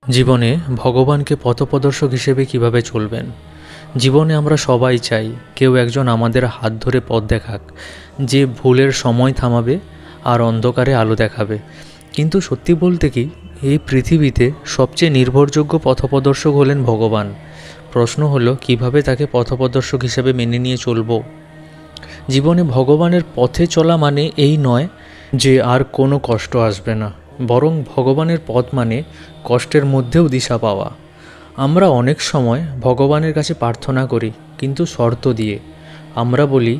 জীবনে ভগবানকে পথপ্রদর্শক হিসেবে কিভাবে চলবেন। জীবনে আমরা সবাই চাই কেউ একজন আমাদের হাত ধরে পথ দেখাক, যে ভুলের সময় থামাবে আর অন্ধকারে আলো দেখাবে। কিন্তু সত্যি বলতে কি, এই পৃথিবীতে সবচেয়ে নির্ভরযোগ্য পথপ্রদর্শক হলেন ভগবান। প্রশ্ন হলো কিভাবে তাকে পথপ্রদর্শক হিসেবে মেনে নিয়ে চলব। জীবনে ভগবানের পথে চলা মানে এই নয় যে আর কোনো কষ্ট আসবে না, বরং ভগবানের পথ মানে কষ্টের মধ্যেও দিশা পাওয়া। আমরা অনেক সময় ভগবানের কাছে প্রার্থনা করি, কিন্তু শর্ত দিয়ে। আমরা বলি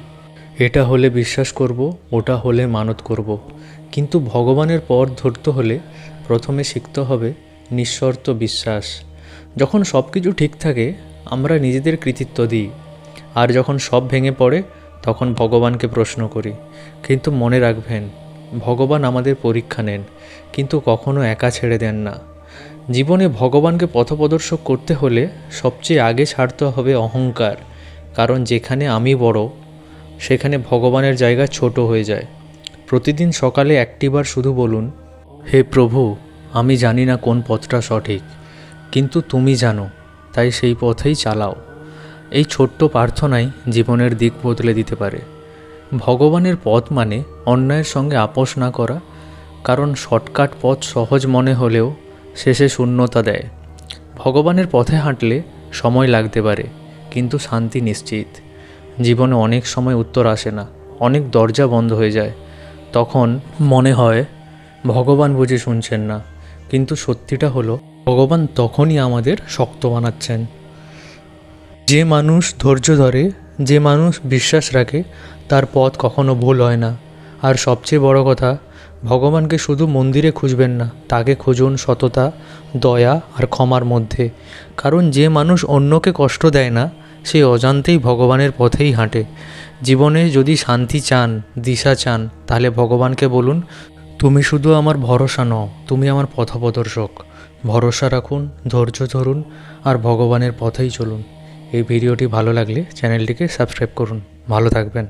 এটা হলে বিশ্বাস করব, ওটা হলে মানত করব। কিন্তু ভগবানের পথ ধরতে হলে প্রথমে শিখতে হবে নিঃশর্ত বিশ্বাস। যখন সব কিছু ঠিক থাকে আমরা নিজেদের কৃতিত্ব দিই, আর যখন সব ভেঙে পড়ে তখন ভগবানকে প্রশ্ন করি। কিন্তু মনে রাখবেন, ভগবান আমাদের পরীক্ষা নেন, কিন্তু কখনো একা ছেড়ে দেন না। জীবনে ভগবানকে পথপ্রদর্শক করতে হলে সবচেয়ে আগে ছাড়তে হবে অহংকার, কারণ যেখানে আমি বড় সেখানে ভগবানের জায়গা ছোট হয়ে যায়। প্রতিদিন সকালে একটিবার শুধু বলুন, হে প্রভু, আমি জানি না কোন পথটা সঠিক, কিন্তু তুমি জানো, তাই সেই পথেই চালাও। এই ছোট্ট প্রার্থনাই জীবনের দিক বদলে দিতে পারে। ভগবানের পথ মানে অন্যায়ের সঙ্গে আপোষ না করা, কারণ শর্টকাট পথ সহজ মনে হলেও শেষে শূন্যতা দেয়। ভগবানের পথে হাঁটলে সময় লাগতে পারে, কিন্তু শান্তি নিশ্চিত। জীবনে অনেক সময় উত্তর আসে না, অনেক দরজা বন্ধ হয়ে যায়, তখন মনে হয় ভগবান বুঝি শুনছেন না। কিন্তু সত্যিটা হলো, ভগবান তখনই আমাদের শক্ত বানাচ্ছেন। যে মানুষ ধৈর্য ধরে, যে মানুষ বিশ্বাস রাখে, তার পথ কখনো ভুল হয় না। আর সবচেয়ে বড় কথা, ভগবানকে শুধু মন্দিরে খুঁজবেন না, তাকে খুঁজুন সততা, দয়া আর ক্ষমার মধ্যে। কারণ যে মানুষ অন্যকে কষ্ট দেয় না, সে অজান্তেই ভগবানের পথেই হাঁটে। জীবনে যদি শান্তি চান, দিশা চান, তাহলে ভগবানকে বলুন, তুমি শুধু আমার ভরসা নও, তুমি আমার পথপ্রদর্শক। ভরসা রাখুন, ধৈর্য ধরুন আর ভগবানের পথেই চলুন। এই ভিডিওটি ভালো লাগলে চ্যানেলটিকে সাবস্ক্রাইব করুন। ভালো থাকবেন।